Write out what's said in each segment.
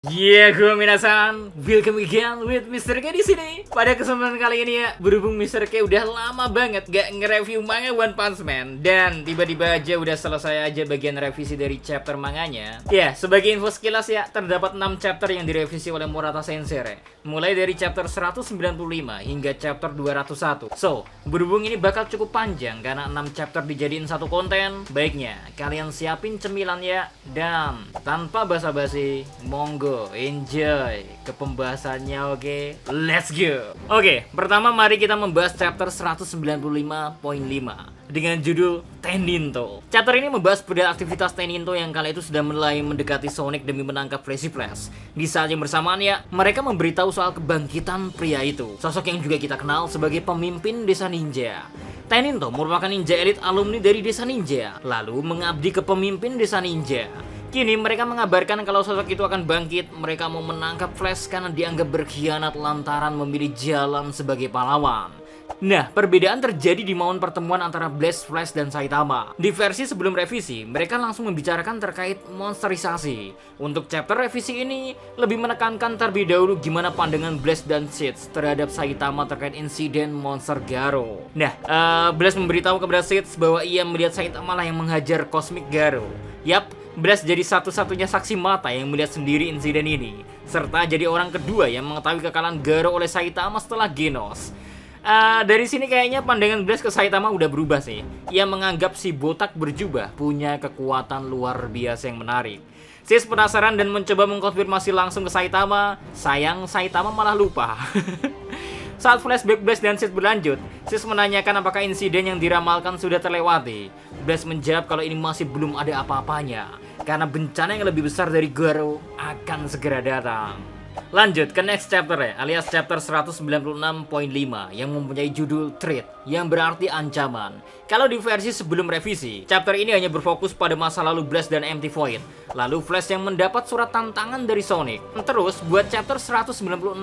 Gue minasan, welcome again with Mr. K di sini. Pada kesempatan kali ini ya, berhubung Mr. K udah lama banget gak nge-review manga One Punch Man dan tiba-tiba aja udah selesai aja bagian revisi dari chapter manganya. Ya, sebagai info sekilas ya, terdapat 6 chapter yang direvisi oleh Murata Sensei, mulai dari chapter 195 hingga chapter 201. So, berhubung ini bakal cukup panjang karena 6 chapter dijadiin satu konten, baiknya kalian siapin cemilan ya. Dan tanpa basa-basi, monggo enjoy ke pembahasannya, oke? Let's go! Oke, pertama mari kita membahas chapter 195.5 dengan judul Teninto. Chapter ini membahas pada aktivitas Teninto yang kala itu sudah mulai mendekati Sonic demi menangkap Flashy Flash. Di saat yang bersamaan ya, mereka memberitahu soal kebangkitan pria itu, sosok yang juga kita kenal sebagai pemimpin desa ninja. Teninto merupakan ninja elit alumni dari desa ninja, lalu mengabdi ke pemimpin desa ninja. Kini mereka mengabarkan kalau sosok itu akan bangkit. Mereka mau menangkap Flash karena dianggap berkhianat lantaran memilih jalan sebagai pahlawan. Nah, perbedaan terjadi di momen pertemuan antara Blaze, Flash, dan Saitama. Di versi sebelum revisi, mereka langsung membicarakan terkait monsterisasi. Untuk chapter revisi ini, lebih menekankan terlebih dahulu gimana pandangan Blaze dan Seeds terhadap Saitama terkait insiden monster Garo. Nah, Blaze memberitahu kepada Seeds bahwa ia melihat Saitama lah yang menghajar Cosmic Garo. Yap, Blaze jadi satu-satunya saksi mata yang melihat sendiri insiden ini, serta jadi orang kedua yang mengetahui kekalahan Garo oleh Saitama setelah Genos. Dari sini kayaknya pandangan Blaze ke Saitama udah berubah sih. Ia menganggap si botak berjubah punya kekuatan luar biasa yang menarik. Sis penasaran dan mencoba mengkonfirmasi langsung ke Saitama. Sayang Saitama malah lupa. Saat flashback Blaze dan Sis berlanjut, Sis menanyakan apakah insiden yang diramalkan sudah terlewati. Blaze menjawab kalau ini masih belum ada apa-apanya, karena bencana yang lebih besar dari Garo akan segera datang. Lanjut ke next chapter ya, alias chapter 196.5 yang mempunyai judul Threat, yang berarti ancaman. Kalau di versi sebelum revisi, chapter ini hanya berfokus pada masa lalu Blaze dan Empty Void, lalu Flash yang mendapat surat tantangan dari Sonic. Terus buat chapter 196.5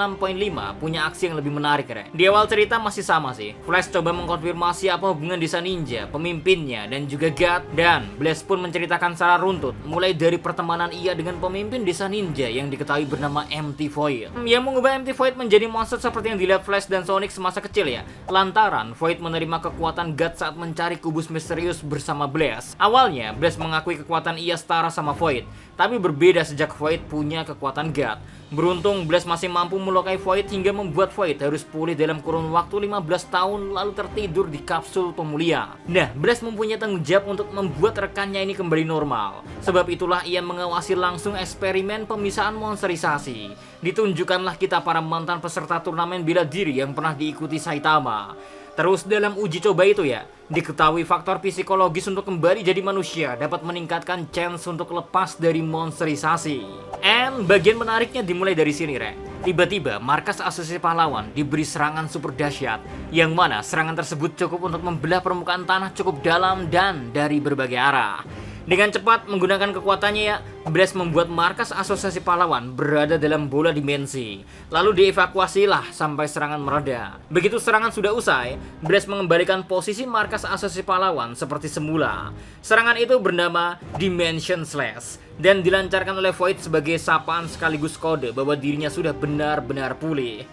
punya aksi yang lebih menarik ya. Di awal cerita masih sama sih, Flash coba mengkonfirmasi apa hubungan desa ninja, pemimpinnya, dan juga God. Dan Blaze pun menceritakan secara runtut, mulai dari pertemanan ia dengan pemimpin desa ninja yang diketahui bernama Empty Void, yang mengubah Empty Void menjadi monster seperti yang dilihat Flash dan Sonic semasa kecil ya, lantaran Void menerima kekuatan God saat mencari kubus misterius bersama Blaze. Awalnya Blaze mengakui kekuatan ia setara sama Void, tapi berbeda sejak Void punya kekuatan God. Beruntung Blaze masih mampu melukai Void hingga membuat Void harus pulih dalam kurun waktu 15 tahun lalu tertidur di kapsul pemulihan. Nah, Blaze mempunyai tanggung jawab untuk membuat rekannya ini kembali normal. Sebab itulah ia mengawasi langsung eksperimen pemisahan monsterisasi. Ditunjukkanlah kita para mantan peserta turnamen bela diri yang pernah diikuti Saitama. Terus dalam uji coba itu ya, diketahui faktor psikologis untuk kembali jadi manusia dapat meningkatkan chance untuk lepas dari monsterisasi. And bagian menariknya dimulai dari sini Re. Tiba-tiba markas asosiasi pahlawan diberi serangan super dahsyat, yang mana serangan tersebut cukup untuk membelah permukaan tanah cukup dalam dan dari berbagai arah. Dengan cepat menggunakan kekuatannya ya, Blaze membuat markas asosiasi pahlawan berada dalam bola dimensi. Lalu dievakuasilah sampai serangan mereda. Begitu serangan sudah usai, Blaze mengembalikan posisi markas asosiasi pahlawan seperti semula. Serangan itu bernama Dimension Slash dan dilancarkan oleh Void sebagai sapaan sekaligus kode bahwa dirinya sudah benar-benar pulih.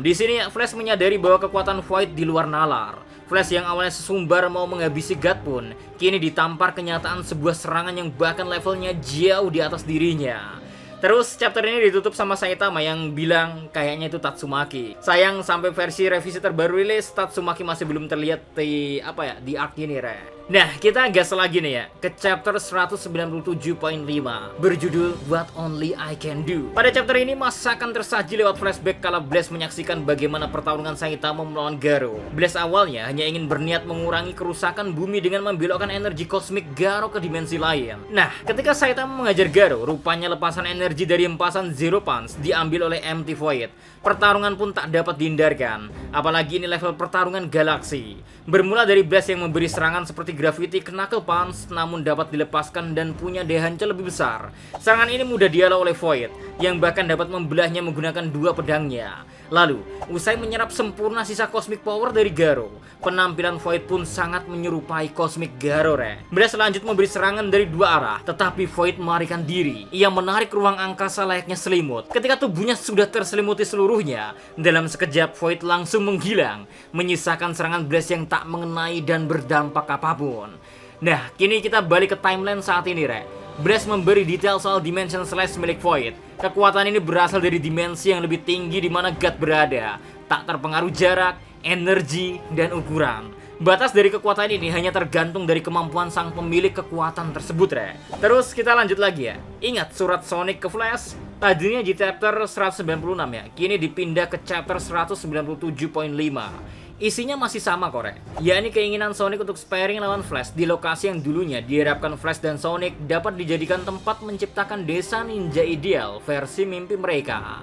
Di sini Flash menyadari bahwa kekuatan Void di luar nalar. Flash yang awalnya sesumbar mau menghabisi God pun kini ditampar kenyataan sebuah serangan yang bahkan levelnya jauh di atas dirinya. Terus chapter ini ditutup sama Saitama yang bilang kayaknya itu Tatsumaki. Sayang sampai versi revisi terbaru rilis Tatsumaki masih belum terlihat di arc ini Re. Nah, kita gas lagi nih ya ke chapter 197.5 berjudul What Only I Can Do. Pada chapter ini masa akan tersaji lewat flashback kala Blaze menyaksikan bagaimana pertarungan Saitama melawan Garo. Blaze awalnya hanya ingin berniat mengurangi kerusakan bumi dengan membelokkan energi kosmik Garo ke dimensi lain. Nah, ketika Saitama mengajar Garo, rupanya lepasan energi dari empasan Zero Punch diambil oleh Empty Void. Pertarungan pun tak dapat dihindarkan, apalagi ini level pertarungan galaksi. Bermula dari Blaze yang memberi serangan seperti Gravity Knuckle Punch, namun dapat dilepaskan dan punya daya hancur lebih besar. Serangan ini mudah dihalau oleh Void, yang bahkan dapat membelahnya menggunakan dua pedangnya. Lalu, usai menyerap sempurna sisa Cosmic Power dari Garo, penampilan Void pun sangat menyerupai Cosmic Garo, Blast lanjut memberi serangan dari dua arah, tetapi Void melarikan diri. Ia menarik ruang angkasa layaknya selimut. Ketika tubuhnya sudah terselimuti seluruhnya, dalam sekejap Void langsung menghilang, menyisakan serangan Blast yang tak mengenai dan berdampak apapun. Nah, kini kita balik ke timeline saat ini, Blast memberi detail soal Dimension Slash milik Void. Kekuatan ini berasal dari dimensi yang lebih tinggi di mana God berada, tak terpengaruh jarak, energi, dan ukuran. Batas dari kekuatan ini hanya tergantung dari kemampuan sang pemilik kekuatan tersebut, Terus kita lanjut lagi ya. Ingat surat Sonic ke Flash? Tadinya di chapter 196 ya, kini dipindah ke chapter 197.5. Isinya masih sama kok, yakni keinginan Sonic untuk sparring lawan Flash di lokasi yang dulunya diharapkan Flash dan Sonic dapat dijadikan tempat menciptakan desa ninja ideal versi mimpi mereka.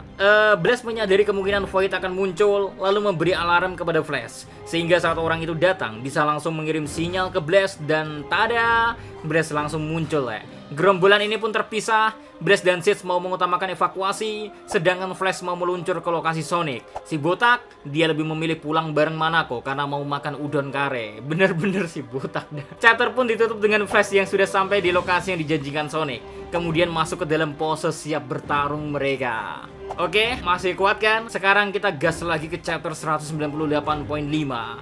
Blast menyadari kemungkinan Void akan muncul, lalu memberi alarm kepada Flash, sehingga saat orang itu datang bisa langsung mengirim sinyal ke Blast dan tada, Blast langsung muncul, Gerombolan ini pun terpisah. Blast dan Sid mau mengutamakan evakuasi, sedangkan Flash mau meluncur ke lokasi Sonic. Si botak, dia lebih memilih pulang bareng Manako karena mau makan udon kare. Bener-bener si botak dah. Chapter pun ditutup dengan Flash yang sudah sampai di lokasi yang dijanjikan Sonic, kemudian masuk ke dalam pose siap bertarung mereka. Oke, masih kuat kan? Sekarang kita gas lagi ke chapter 198.5,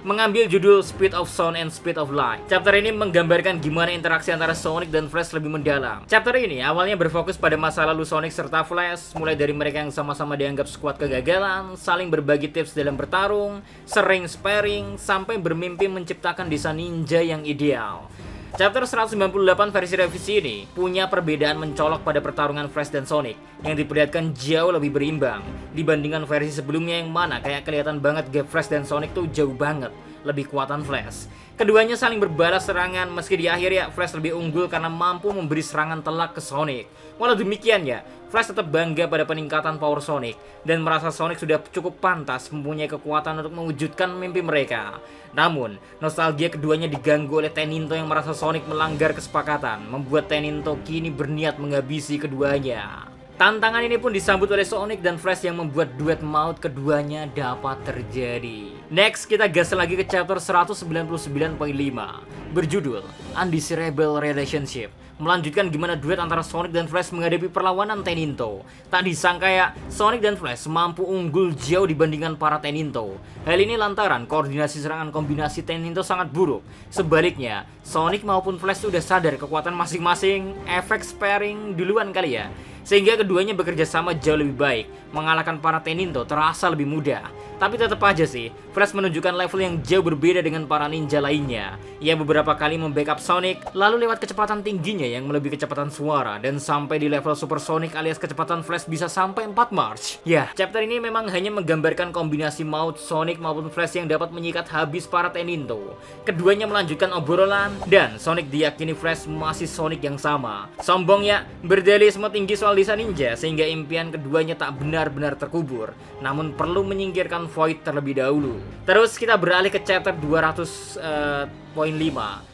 mengambil judul Speed of Sound and Speed of Light. Chapter ini menggambarkan gimana interaksi antara Sonic dan Flash lebih mendalam. Chapter ini awalnya berfokus pada masa lalu Sonic serta Flash, mulai dari mereka yang sama-sama dianggap skuad kegagalan, saling berbagi tips dalam bertarung, sering sparring, sampai bermimpi menciptakan desa ninja yang ideal. Chapter 198 versi revisi ini punya perbedaan mencolok pada pertarungan Flash dan Sonic yang diperlihatkan jauh lebih berimbang dibandingkan versi sebelumnya yang mana kayak kelihatan banget gap Flash dan Sonic tuh jauh banget lebih kuatan Flash. Keduanya saling berbalas serangan meski di akhir ya Flash lebih unggul karena mampu memberi serangan telak ke Sonic. Walau demikian ya, Flash tetap bangga pada peningkatan power Sonic dan merasa Sonic sudah cukup pantas mempunyai kekuatan untuk mewujudkan mimpi mereka. Namun, nostalgia keduanya diganggu oleh Teninto yang merasa Sonic melanggar kesepakatan, membuat Teninto kini berniat menghabisi keduanya. Tantangan ini pun disambut oleh Sonic dan Flash yang membuat duet maut keduanya dapat terjadi. Next, kita gas lagi ke chapter 199.5 berjudul Undesirable Relationship, melanjutkan gimana duet antara Sonic dan Flash menghadapi perlawanan Teninto. Tak disangka ya, Sonic dan Flash mampu unggul jauh dibandingkan para Teninto. Hal ini lantaran koordinasi serangan kombinasi Teninto sangat buruk. Sebaliknya, Sonic maupun Flash sudah sadar kekuatan masing-masing, efek sparring duluan kali ya, sehingga keduanya bekerja sama jauh lebih baik. Mengalahkan para Teninto terasa lebih mudah. Tapi tetap aja sih, Flash menunjukkan level yang jauh berbeda dengan para ninja lainnya. Ia beberapa kali membackup Sonic, lalu lewat kecepatan tingginya yang melebihi kecepatan suara, dan sampai di level supersonic alias kecepatan Flash bisa sampai 4 Mach. Ya, chapter ini memang hanya menggambarkan kombinasi maut Sonic maupun Flash yang dapat menyikat habis para Teninto. Keduanya melanjutkan obrolan, dan Sonic diyakini Flash masih Sonic yang sama. Sombong ya, berdalih semua tinggi soal desa ninja, sehingga impian keduanya tak benar-benar terkubur, namun perlu menyingkirkan Void terlebih dahulu. Terus kita beralih ke chapter 200.5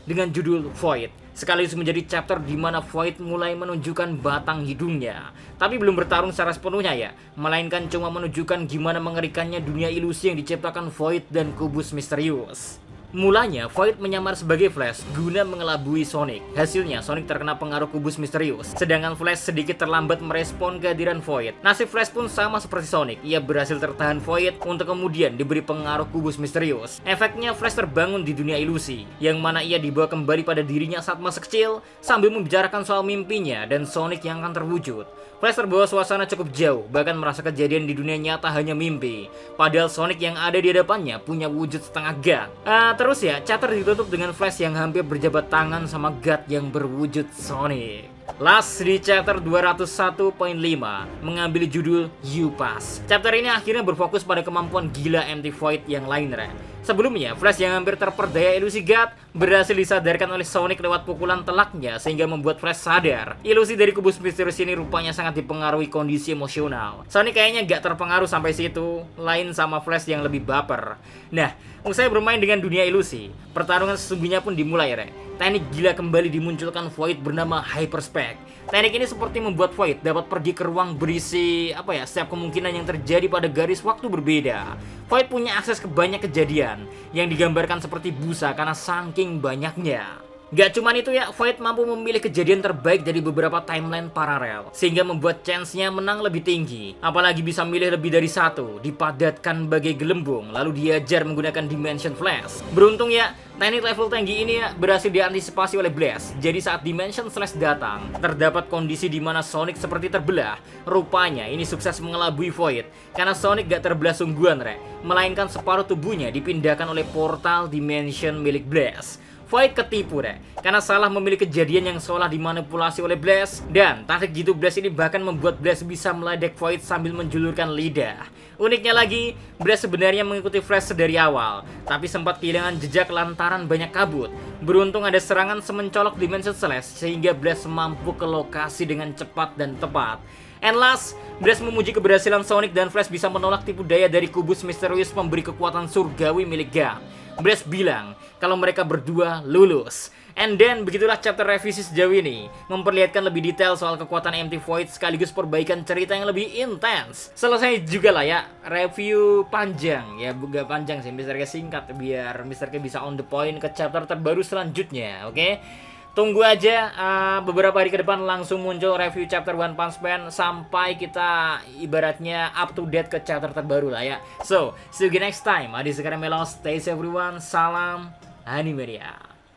dengan judul Void, sekaligus menjadi chapter di mana Void mulai menunjukkan batang hidungnya. Tapi belum bertarung secara sepenuhnya ya, melainkan cuma menunjukkan gimana mengerikannya dunia ilusi yang diciptakan Void dan kubus misterius. Mulanya, Void menyamar sebagai Flash guna mengelabui Sonic. Hasilnya, Sonic terkena pengaruh kubus misterius, sedangkan Flash sedikit terlambat merespon kehadiran Void. Nasib Flash pun sama seperti Sonic, ia berhasil tertahan Void untuk kemudian diberi pengaruh kubus misterius. Efeknya, Flash terbangun di dunia ilusi, yang mana ia dibawa kembali pada dirinya saat masa kecil, sambil membicarakan soal mimpinya dan Sonic yang akan terwujud. Flash terbawa suasana cukup jauh, bahkan merasa kejadian di dunia nyata hanya mimpi. Padahal Sonic yang ada di hadapannya punya wujud setengah God. Terus ya, chapter ditutup dengan Flash yang hampir berjabat tangan sama God yang berwujud Sonic. Last di chapter 201.5 mengambil judul You Pass. Chapter ini akhirnya berfokus pada kemampuan gila MT Void yang lain, Sebelumnya, Flash yang hampir terperdaya ilusi God berhasil disadarkan oleh Sonic lewat pukulan telaknya sehingga membuat Flash sadar. Ilusi dari kubus misterius ini rupanya sangat dipengaruhi kondisi emosional. Sonic kayaknya gak terpengaruh sampai situ, lain sama Flash yang lebih baper. Nah, usai bermain dengan dunia ilusi, pertarungan sesungguhnya pun dimulai, Teknik gila kembali dimunculkan Void bernama Hyperspec. Teknik ini seperti membuat Void dapat pergi ke ruang berisi setiap kemungkinan yang terjadi pada garis waktu berbeda. Void punya akses ke banyak kejadian yang digambarkan seperti busa karena saking banyaknya. Gak cuman itu ya, Void mampu memilih kejadian terbaik dari beberapa timeline paralel sehingga membuat chance-nya menang lebih tinggi. Apalagi bisa milih lebih dari satu, dipadatkan bagai gelembung lalu diajar menggunakan Dimension Flash. Beruntung ya, teknik level tinggi ini berhasil diantisipasi oleh Blaze. Jadi saat Dimension Flash datang, terdapat kondisi di mana Sonic seperti terbelah. Rupanya ini sukses mengelabui Void karena Sonic gak terbelah sungguhan, melainkan separuh tubuhnya dipindahkan oleh portal Dimension milik Blaze. Void ketipu karena salah memilih kejadian yang seolah dimanipulasi oleh Blaze. Dan taktik jitu Blaze ini bahkan membuat Blaze bisa meledek Void sambil menjulurkan lidah. Uniknya lagi, Blaze sebenarnya mengikuti Flash sedari awal, tapi sempat kehilangan jejak lantaran banyak kabut. Beruntung ada serangan semencolok Dimension Slash sehingga Blaze mampu ke lokasi dengan cepat dan tepat. And last, Blaze memuji keberhasilan Sonic dan Flash bisa menolak tipu daya dari kubus misterius pemberi kekuatan surgawi milik God. Blaze bilang kalau mereka berdua lulus. And then begitulah chapter revisi sejauh ini, memperlihatkan lebih detail soal kekuatan Empty Void sekaligus perbaikan cerita yang lebih intens. Selesai juga lah ya, review panjang ya, gak panjang sih, Mr. K singkat biar Mr. K bisa on the point ke chapter terbaru selanjutnya, oke? Tunggu aja beberapa hari ke depan langsung muncul review chapter One Punch Man sampai kita ibaratnya up to date ke chapter terbaru lah ya. So, see you again next time. Adi sekarang Melo, stay safe everyone. Salam Animedia.